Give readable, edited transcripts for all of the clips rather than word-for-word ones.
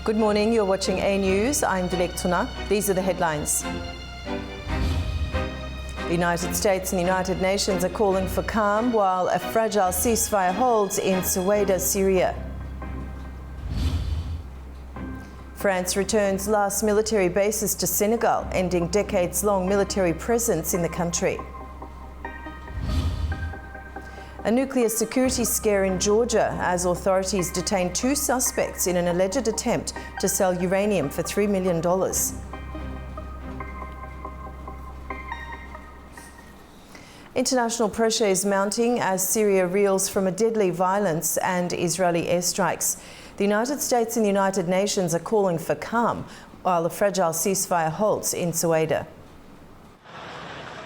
Good morning, you're watching AnewZ. I'm Dilek Tuna. These are the headlines. The United States and the United Nations are calling for calm while a fragile ceasefire holds in Ceuta, Syria. France returns last military bases to Senegal, ending decades-long military presence in the country. A nuclear security scare in Georgia as authorities detain 2 suspects in an alleged attempt to sell uranium for $3 million. International pressure is mounting as Syria reels from a deadly violence and Israeli airstrikes. The United States and the United Nations are calling for calm while a fragile ceasefire holds in Ceuta.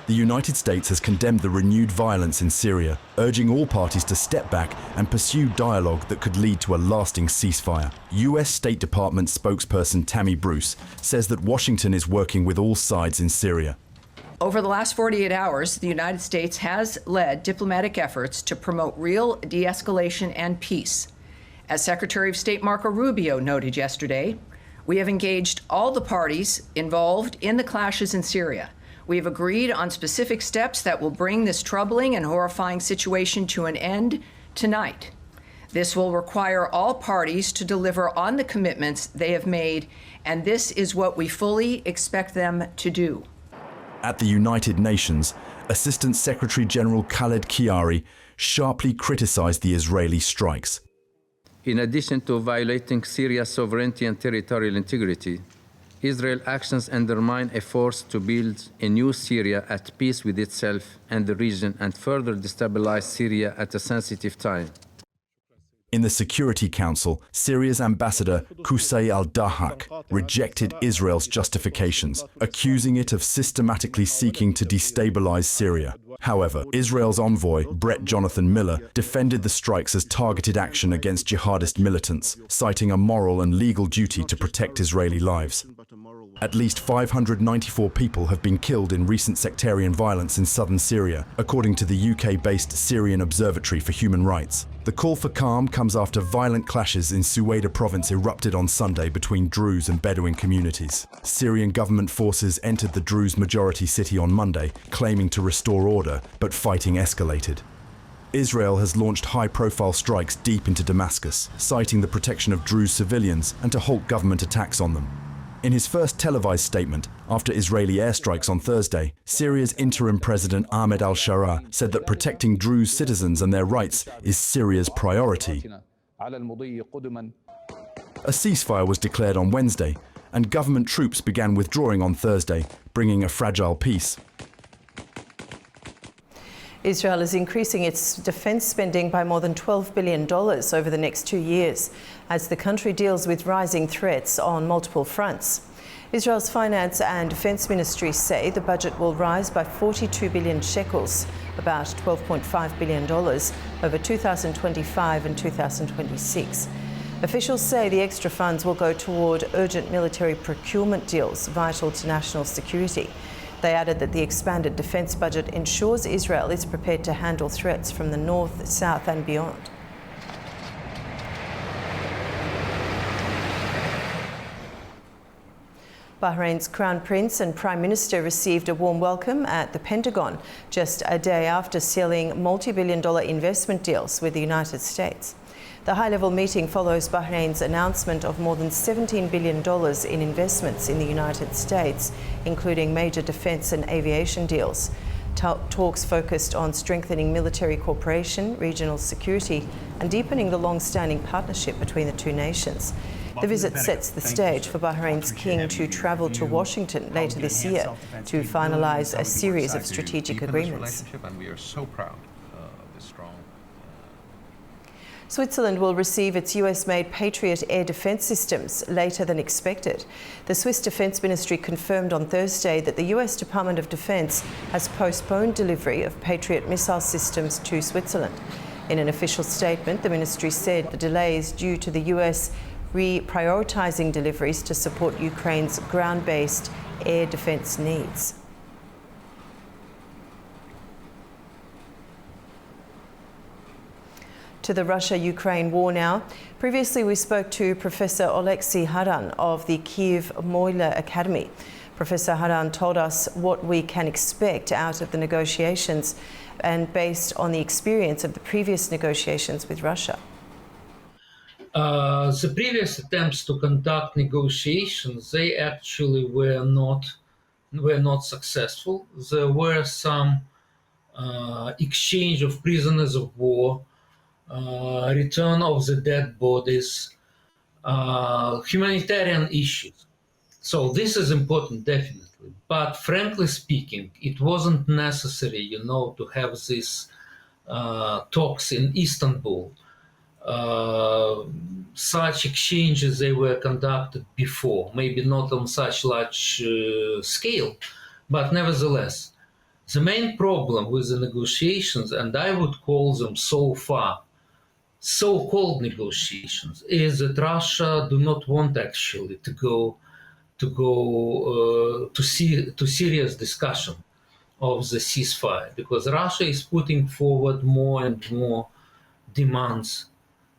The United States has condemned the renewed violence in Syria, urging all parties to step back and pursue dialogue that could lead to a lasting ceasefire. US State Department spokesperson Tammy Bruce says that Washington is working with all sides in Syria. Over the last 48 hours, the United States has led diplomatic efforts to promote real de-escalation and peace. As Secretary of State Marco Rubio noted yesterday, we have engaged all the parties involved in the clashes in Syria. We have agreed on specific steps that will bring this troubling and horrifying situation to an end tonight. This will require all parties to deliver on the commitments they have made, and this is what we fully expect them to do. At the United Nations, Assistant Secretary General Khaled Kiari sharply criticized the Israeli strikes. In addition to violating Syria's sovereignty and territorial integrity, Israel's actions undermine efforts to build a new Syria at peace with itself and the region and further destabilize Syria at a sensitive time. In the Security Council, Syria's ambassador Qusay al-Dahak rejected Israel's justifications, accusing it of systematically seeking to destabilize Syria. However, Israel's envoy, Brett Jonathan Miller, defended the strikes as targeted action against jihadist militants, citing a moral and legal duty to protect Israeli lives. At least 594 people have been killed in recent sectarian violence in southern Syria, according to the UK-based Syrian Observatory for Human Rights. The call for calm comes after violent clashes in Ceuta province erupted on Sunday between Druze and Bedouin communities. Syrian government forces entered the Druze majority city on Monday, claiming to restore order, but fighting escalated. Israel has launched high-profile strikes deep into Damascus, citing the protection of Druze civilians and to halt government attacks on them. In his first televised statement after Israeli airstrikes on Thursday, Syria's interim president Ahmed al-Sharaa said that protecting Druze citizens and their rights is Syria's priority. A ceasefire was declared on Wednesday, and government troops began withdrawing on Thursday, bringing a fragile peace. Israel is increasing its defence spending by more than $12 billion over the next 2 years as the country deals with rising threats on multiple fronts. Israel's finance and defence ministries say the budget will rise by 42 billion shekels, about $12.5 billion, over 2025 and 2026. Officials say the extra funds will go toward urgent military procurement deals vital to national security. They added that the expanded defence budget ensures Israel is prepared to handle threats from the north, south and beyond. Bahrain's Crown Prince and Prime Minister received a warm welcome at the Pentagon just a day after sealing multi-billion-dollar investment deals with the United States. The high-level meeting follows Bahrain's announcement of more than $17 billion in investments in the United States, including major defence and aviation deals. Talks focused on strengthening military cooperation, regional security, and deepening the long-standing partnership between the two nations. The visit sets the stage for Bahrain's king to travel to Washington later this year to finalise a series of strategic agreements. We are so proud of this strong. Switzerland will receive its US-made Patriot air defence systems later than expected. The Swiss Defence Ministry confirmed on Thursday that the US Department of Defence has postponed delivery of Patriot missile systems to Switzerland. In an official statement, the ministry said the delay is due to the US reprioritising deliveries to support Ukraine's ground-based air defence needs. to the Russia-Ukraine war now. Previously, we spoke to Professor Oleksiy Haran of the Kyiv Mohyla Academy. Professor Haran told us what we can expect out of the negotiations and based on the experience of the previous negotiations with Russia. The previous attempts to conduct negotiations, they actually were not successful. There were some exchange of prisoners of war, return of the dead bodies, humanitarian issues. So this is important, definitely. But frankly speaking, it wasn't necessary, to have these talks in Istanbul. Such exchanges, they were conducted before, maybe not on such large scale, but nevertheless. The main problem with the negotiations, and I would call them so far so-called negotiations, is that Russia do not want actually to go to serious discussion of the ceasefire, because Russia is putting forward more and more demands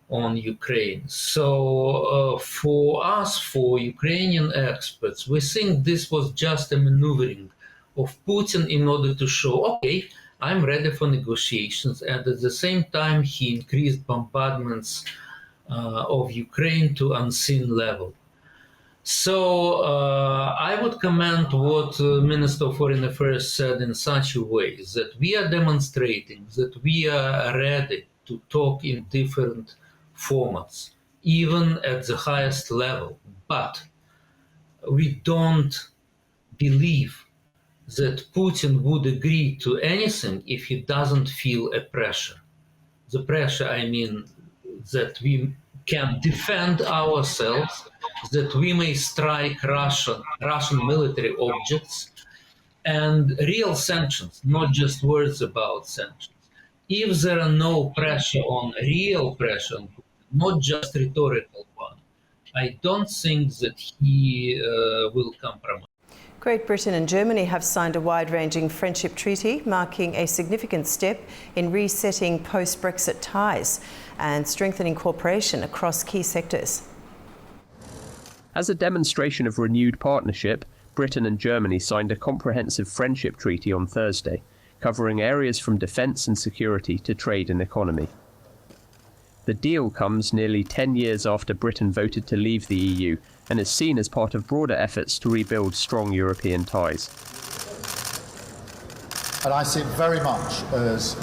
on Ukraine. So for us, for Ukrainian experts, we think this was just a maneuvering of Putin in order to show, okay, I'm ready for negotiations. And at the same time, he increased bombardments of Ukraine to unseen level. So I would comment what Minister of Foreign Affairs said in such a way that we are demonstrating that we are ready to talk in different formats, even at the highest level. But we don't believe that Putin would agree to anything if he doesn't feel a pressure. The pressure, I mean, that we can defend ourselves, that we may strike Russian military objects, and real sanctions, not just words about sanctions. If there are no pressure on, real pressure on Putin, not just rhetorical one, I don't think that he will compromise. Great Britain and Germany have signed a wide-ranging friendship treaty, marking a significant step in resetting post-Brexit ties and strengthening cooperation across key sectors. As a demonstration of renewed partnership, Britain and Germany signed a comprehensive friendship treaty on Thursday, covering areas from defence and security to trade and economy. The deal comes nearly 10 years after Britain voted to leave the EU and is seen as part of broader efforts to rebuild strong European ties. And I see it very much as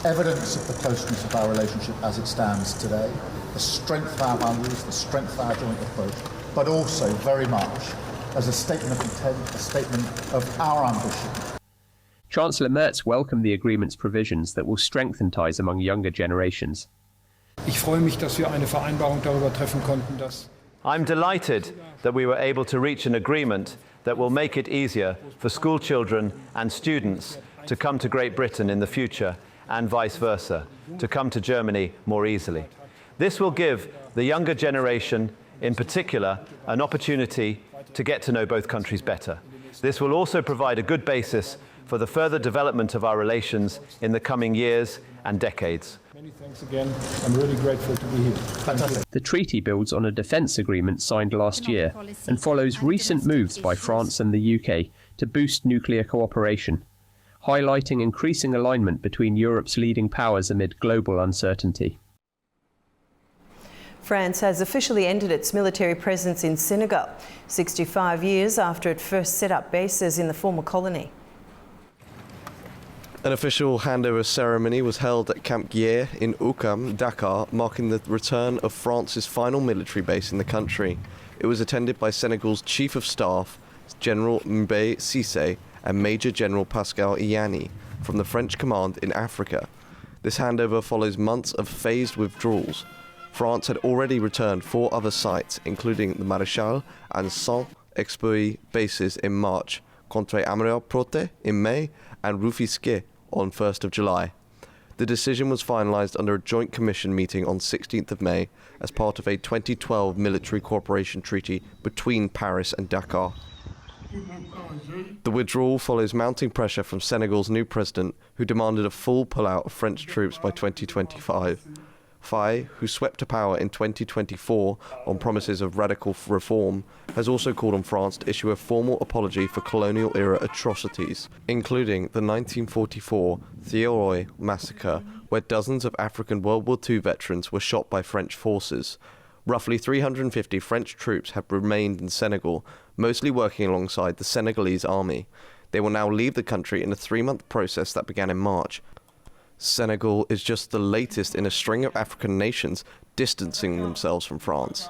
evidence of the closeness of our relationship as it stands today, the strength of our values, the strength of our joint approach, but also very much as a statement of intent, a statement of our ambition. Chancellor Merz welcomed the agreement's provisions that will strengthen ties among younger generations. Ich freue mich, dass wir eine Vereinbarung darüber treffen konnten, dass I'm delighted that we were able to reach an agreement that will make it easier for school children and students to come to Great Britain in the future and vice versa, to come to Germany more easily. This will give the younger generation, in particular, an opportunity to get to know both countries better. This will also provide a good basis for the further development of our relations in the coming years and decades. Many thanks again. I'm really grateful to be here. Fantastic. The treaty builds on a defence agreement signed last year and follows recent moves by France and the UK to boost nuclear cooperation, highlighting increasing alignment between Europe's leading powers amid global uncertainty. France has officially ended its military presence in Senegal, 65 years after it first set up bases in the former colony. An official handover ceremony was held at Camp Guier in Ouakam, Dakar, marking the return of France's final military base in the country. It was attended by Senegal's Chief of Staff, General Mbaye Cissé, and Major General Pascal Iyani from the French command in Africa. This handover follows months of phased withdrawals. France had already returned 4 other sites, including the Maréchal and Saint-Exupéry bases in March, Contré-Amiral-Prote in May, and Rufisque on 1st of July. The decision was finalised under a joint commission meeting on 16th of May as part of a 2012 military cooperation treaty between Paris and Dakar. The withdrawal follows mounting pressure from Senegal's new president, who demanded a full pullout of French troops by 2025. Faye, who swept to power in 2024 on promises of radical reform, has also called on France to issue a formal apology for colonial-era atrocities, including the 1944 Thiaroye massacre, where dozens of African World War II veterans were shot by French forces. Roughly 350 French troops have remained in Senegal, mostly working alongside the Senegalese army. They will now leave the country in a 3-month process that began in March. Senegal is just the latest in a string of African nations distancing themselves from France.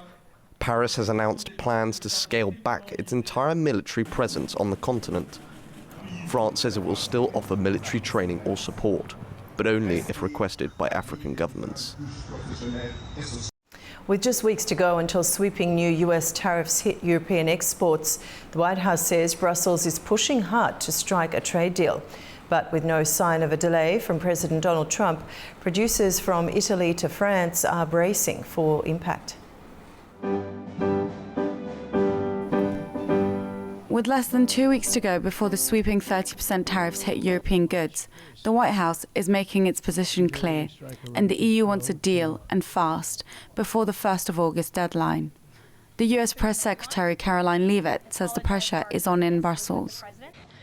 Paris has announced plans to scale back its entire military presence on the continent. France says it will still offer military training or support, but only if requested by African governments. With just weeks to go until sweeping new US tariffs hit European exports, the White House says Brussels is pushing hard to strike a trade deal. But with no sign of a delay from President Donald Trump, producers from Italy to France are bracing for impact. With less than 2 weeks to go before the sweeping 30% tariffs hit European goods, the White House is making its position clear, and the EU wants a deal, and fast, before the 1st of August deadline. The US Press Secretary Caroline Leavitt says the pressure is on in Brussels.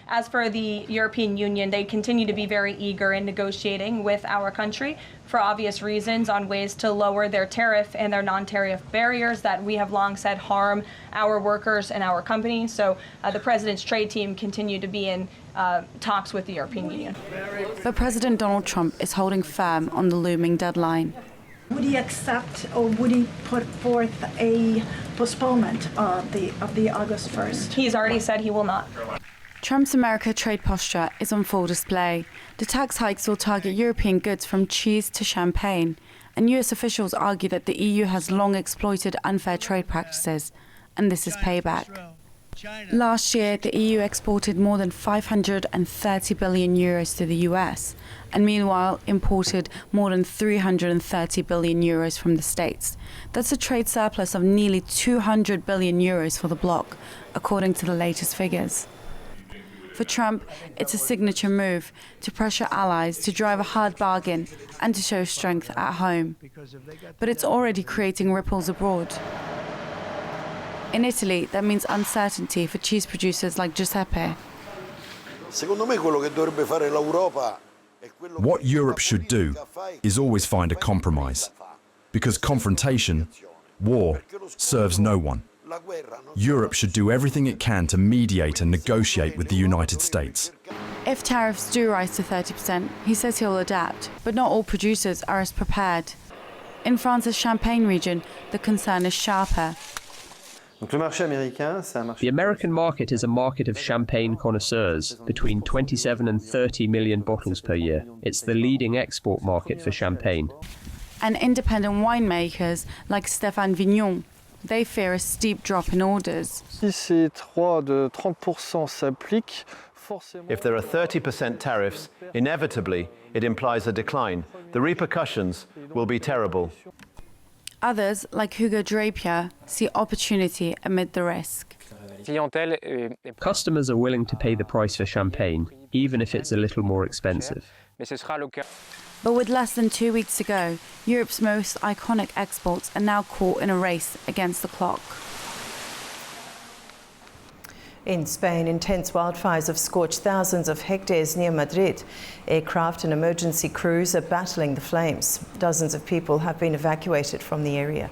As for the European Union, they continue to be very eager in negotiating with our country for obvious reasons on ways to lower their tariff and their non-tariff barriers that we have long said harm our workers and our companies. So the President's trade team continue to be in talks with the European Union. But President Donald Trump is holding firm on the looming deadline. Would he accept or would he put forth a postponement of the August 1st? He's already said he will not. Trump's America trade posture is on full display. The tax hikes will target European goods from cheese to champagne, and US officials argue that the EU has long exploited unfair trade practices, and this is payback. Last year, the EU exported more than 530 billion euros to the US, and meanwhile imported more than 330 billion euros from the States. That's a trade surplus of nearly 200 billion euros for the bloc, according to the latest figures. For Trump, it's a signature move to pressure allies to drive a hard bargain and to show strength at home. But it's already creating ripples abroad. In Italy, that means uncertainty for cheese producers like Giuseppe. What Europe should do is always find a compromise, because confrontation, war, serves no one. Europe should do everything it can to mediate and negotiate with the United States. If tariffs do rise to 30%, he says he'll adapt, but not all producers are as prepared. In France's Champagne region, the concern is sharper. The American market is a market of champagne connoisseurs, between 27 and 30 million bottles per year. It's the leading export market for champagne. And independent winemakers like Stéphane Vignon, they fear a steep drop in orders. If there are 30% tariffs, inevitably it implies a decline. The repercussions will be terrible. Others, like Hugo Drapier, see opportunity amid the risk. Customers are willing to pay the price for champagne, even if it's a little more expensive. But with less than 2 weeks to go, Europe's most iconic exports are now caught in a race against the clock. In Spain, intense wildfires have scorched thousands of hectares near Madrid. Aircraft and emergency crews are battling the flames. Dozens of people have been evacuated from the area.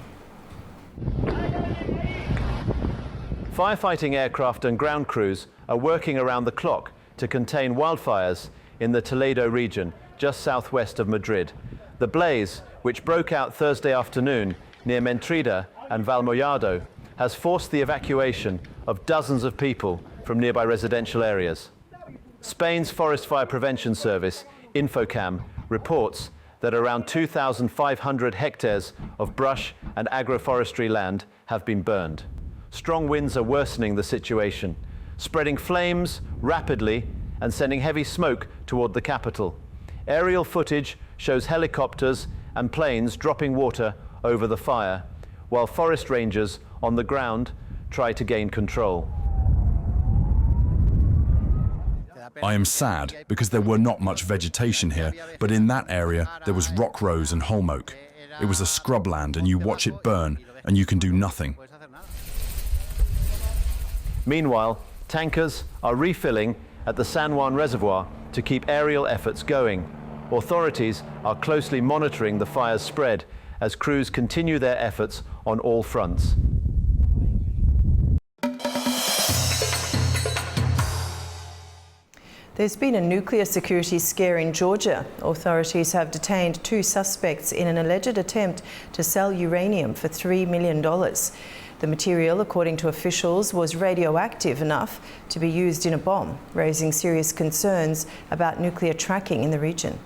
Firefighting aircraft and ground crews are working around the clock to contain wildfires in the Toledo region, just southwest of Madrid. The blaze, which broke out Thursday afternoon near Mentrida and Valmollado, has forced the evacuation of dozens of people from nearby residential areas. Spain's Forest Fire Prevention Service, Infocam, reports that around 2,500 hectares of brush and agroforestry land have been burned. Strong winds are worsening the situation, spreading flames rapidly and sending heavy smoke toward the capital. Aerial footage shows helicopters and planes dropping water over the fire, while forest rangers on the ground try to gain control. I am sad because there were not much vegetation here, but in that area there was rock rose and holm oak. It was a scrubland and you watch it burn and you can do nothing. Meanwhile, tankers are refilling at the San Juan Reservoir to keep aerial efforts going. Authorities are closely monitoring the fire's spread as crews continue their efforts on all fronts. There's been a nuclear security scare in Georgia. Authorities have detained 2 suspects in an alleged attempt to sell uranium for $3 million. The material, according to officials, was radioactive enough to be used in a bomb, raising serious concerns about nuclear tracking in the region.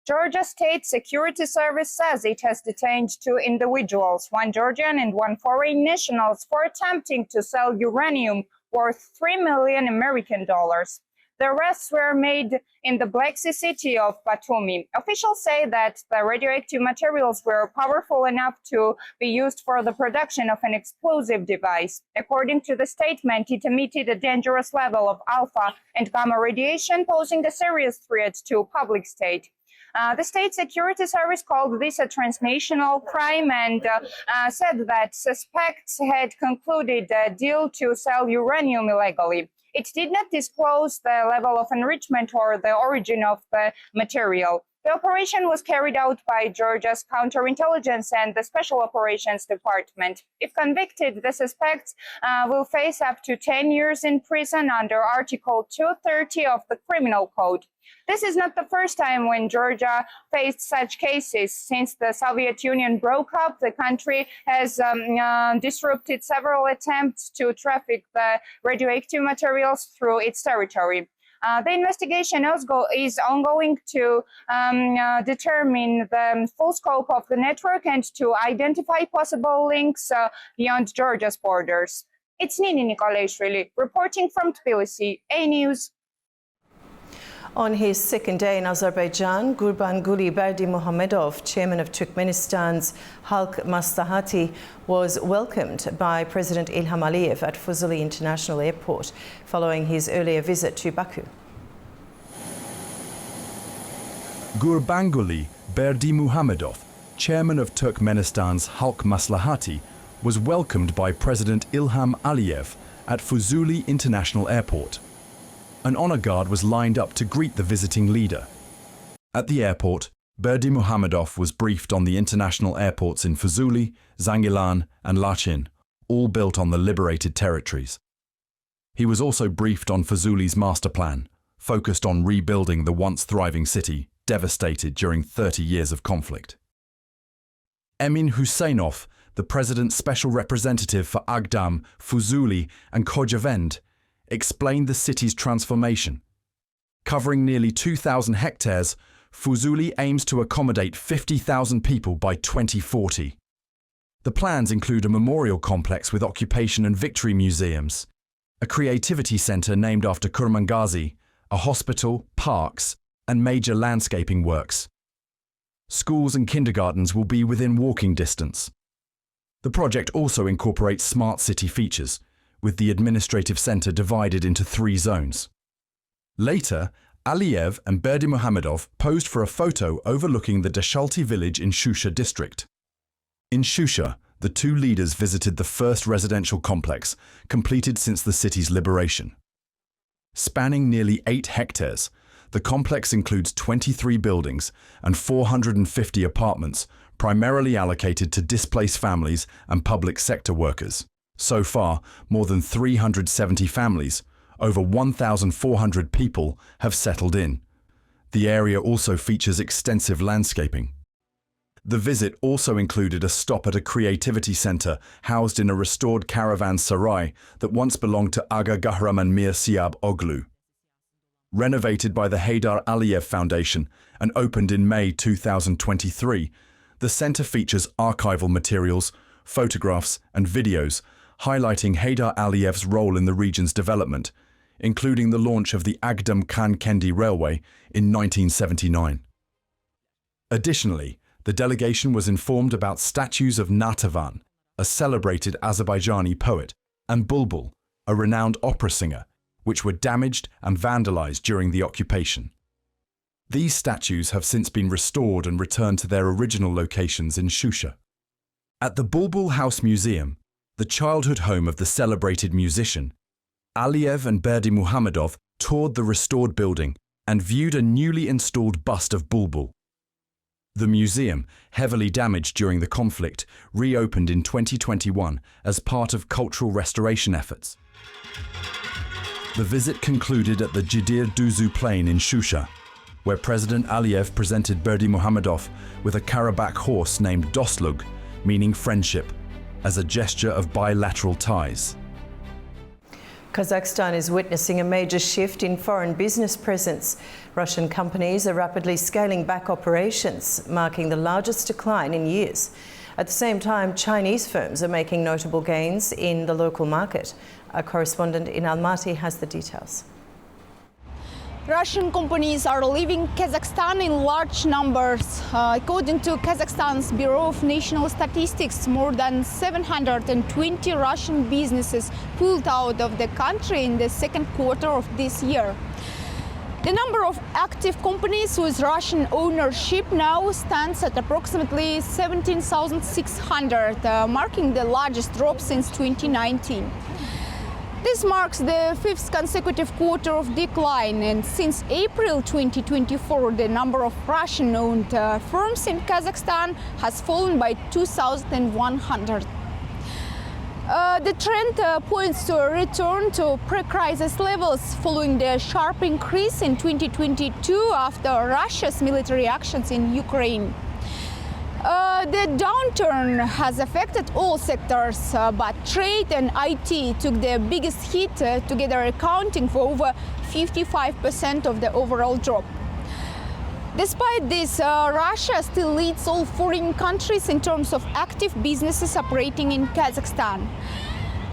Georgia State Security Service says it has detained 2 individuals, 1 Georgian and 1 foreign nationals, for attempting to sell uranium worth $3 million American. The arrests were made in the Black Sea city of Batumi. Officials say that the radioactive materials were powerful enough to be used for the production of an explosive device. According to the statement, it emitted a dangerous level of alpha and gamma radiation, posing a serious threat to public state. The State Security Service called this a transnational crime and said that suspects had concluded a deal to sell uranium illegally. It did not disclose the level of enrichment or the origin of the material. The operation was carried out by Georgia's counterintelligence and the Special Operations Department. If convicted, the suspects will face up to 10 years in prison under Article 230 of the Criminal Code. This is not the first time when Georgia faced such cases. Since the Soviet Union broke up, the country has disrupted several attempts to traffic the radioactive materials through its territory. The investigation also is ongoing to determine the full scope of the network and to identify possible links beyond Georgia's borders. It's Nini Nicolaishvili reporting from Tbilisi, AnewZ. On his second day in Azerbaijan, Gurbanguly Berdimuhamedov, chairman of Turkmenistan's Halk Maslahati, was welcomed by President Ilham Aliyev at Fuzuli International Airport following his earlier visit to Baku. Gurbanguly Berdimuhamedov, chairman of Turkmenistan's Halk Maslahati, was welcomed by President Ilham Aliyev at Fuzuli International Airport. An honor guard was lined up to greet the visiting leader. At the airport, Berdimuhamedov was briefed on the international airports in Fuzuli, Zangilan and Lachin, all built on the liberated territories. He was also briefed on Fuzuli's master plan, focused on rebuilding the once thriving city, devastated during 30 years of conflict. Emin Huseynov, the president's special representative for Agdam, Fuzuli and Khojavend, explained the city's transformation. Covering nearly 2,000 hectares, Fuzuli aims to accommodate 50,000 people by 2040. The plans include a memorial complex with occupation and victory museums, a creativity centre named after Kurmangazi, a hospital, parks, and major landscaping works. Schools and kindergartens will be within walking distance. The project also incorporates smart city features, with the administrative centre divided into 3 zones. Later, Aliyev and Berdimuhamedov posed for a photo overlooking the Dashalti village in Shusha district. In Shusha, the 2 leaders visited the first residential complex, completed since the city's liberation. Spanning nearly 8 hectares, the complex includes 23 buildings and 450 apartments, primarily allocated to displaced families and public sector workers. So far, more than 370 families, over 1,400 people, have settled in. The area also features extensive landscaping. The visit also included a stop at a creativity centre housed in a restored caravan sarai that once belonged to Aga Gahraman Mir Siab Oglu. Renovated by the Haydar Aliyev Foundation and opened in May 2023, the centre features archival materials, photographs and videos highlighting Haydar Aliyev's role in the region's development, including the launch of the Agdam-Khan-Kendi Railway in 1979. Additionally, the delegation was informed about statues of Natavan, a celebrated Azerbaijani poet, and Bulbul, a renowned opera singer, which were damaged and vandalized during the occupation. These statues have since been restored and returned to their original locations in Shusha. At the Bulbul House Museum, the childhood home of the celebrated musician, AnewZ and Berdimuhamedov toured the restored building and viewed a newly installed bust of Bulbul. The museum, heavily damaged during the conflict, reopened in 2021 as part of cultural restoration efforts. The visit concluded at the Jidir Duzu Plain in Shusha, where President AnewZ presented Berdimuhamedov with a Karabakh horse named Dostlug, meaning friendship, as a gesture of bilateral ties. Kazakhstan is witnessing a major shift in foreign business presence. Russian companies are rapidly scaling back operations, marking the largest decline in years. At the same time, Chinese firms are making notable gains in the local market. Our correspondent in Almaty has the details. Russian companies are leaving Kazakhstan in large numbers. According to Kazakhstan's Bureau of National Statistics, more than 720 Russian businesses pulled out of the country in the second quarter of this year. The number of active companies with Russian ownership now stands at approximately 17,600, marking the largest drop since 2019. This marks the fifth consecutive quarter of decline, and since April 2024, the number of Russian-owned firms in Kazakhstan has fallen by 2,100. The trend points to a return to pre-crisis levels following the sharp increase in 2022 after Russia's military actions in Ukraine. The downturn has affected all sectors, but trade and IT took the biggest hit, together accounting for over 55% of the overall drop. Despite this, Russia still leads all foreign countries in terms of active businesses operating in Kazakhstan.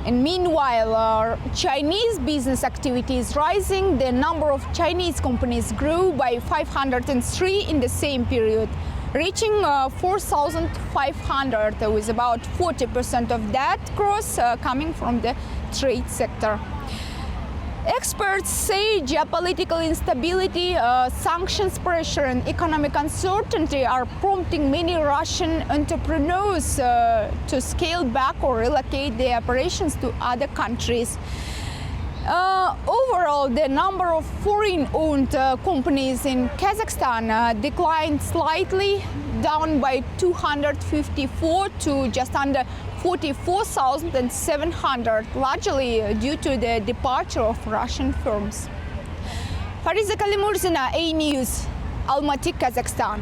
And meanwhile, Chinese business activity is rising. The number of Chinese companies grew by 503 in the same period, reaching 4,500, with about 40% of that growth coming from the trade sector. Experts say geopolitical instability, sanctions pressure and economic uncertainty are prompting many Russian entrepreneurs to scale back or relocate their operations to other countries. Overall, the number of foreign-owned companies in Kazakhstan declined slightly, down by 254 to just under 44,700, largely due to the departure of Russian firms. Fariza Kalimurzina, AnewZ, Almaty, Kazakhstan.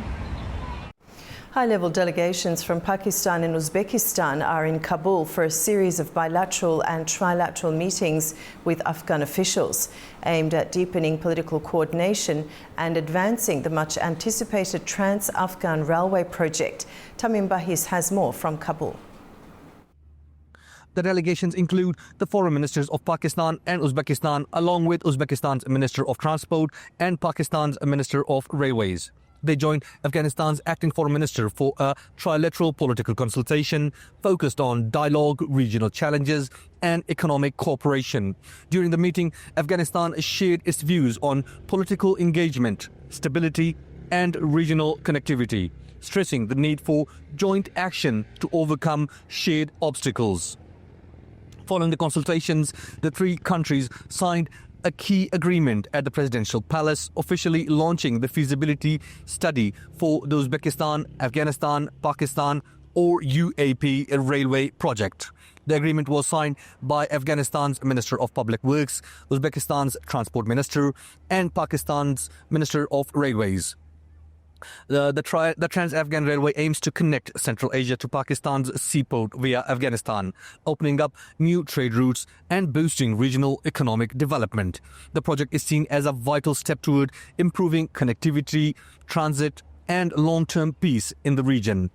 High-level delegations from Pakistan and Uzbekistan are in Kabul for a series of bilateral and trilateral meetings with Afghan officials, aimed at deepening political coordination and advancing the much-anticipated Trans-Afghan Railway project. Tamim Bahis has more from Kabul. The delegations include the foreign ministers of Pakistan and Uzbekistan, along with Uzbekistan's Minister of Transport and Pakistan's Minister of Railways. They joined Afghanistan's acting foreign minister for a trilateral political consultation focused on dialogue, regional challenges and economic cooperation. During the meeting, Afghanistan shared its views on political engagement, stability and regional connectivity, stressing the need for joint action to overcome shared obstacles. Following the consultations, the three countries signed a key agreement at the Presidential Palace, officially launching the feasibility study for the Uzbekistan-Afghanistan-Pakistan or UAP railway project. The agreement was signed by Afghanistan's Minister of Public Works, Uzbekistan's Transport Minister and Pakistan's Minister of Railways. The Trans-Afghan Railway aims to connect Central Asia to Pakistan's seaport via Afghanistan, opening up new trade routes and boosting regional economic development. The project is seen as a vital step toward improving connectivity, transit and long-term peace in the region.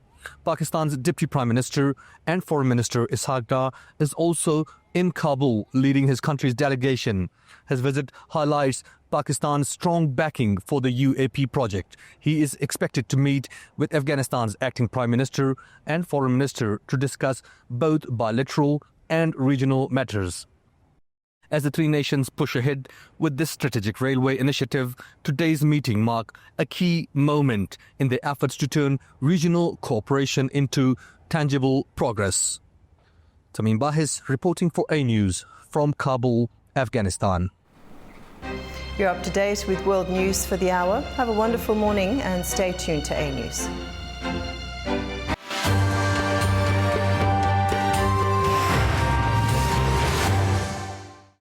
Pakistan's Deputy Prime Minister and Foreign Minister Ishaq Dar is also in Kabul, leading his country's delegation. His visit highlights Pakistan's strong backing for the UAP project. He is expected to meet with Afghanistan's acting Prime Minister and Foreign Minister to discuss both bilateral and regional matters. As the three nations push ahead with this strategic railway initiative, today's meeting marks a key moment in the efforts to turn regional cooperation into tangible progress. Tamim Bahis reporting for AnewZ from Kabul, Afghanistan. You're up to date with world news for the hour. Have a wonderful morning and stay tuned to AnewZ.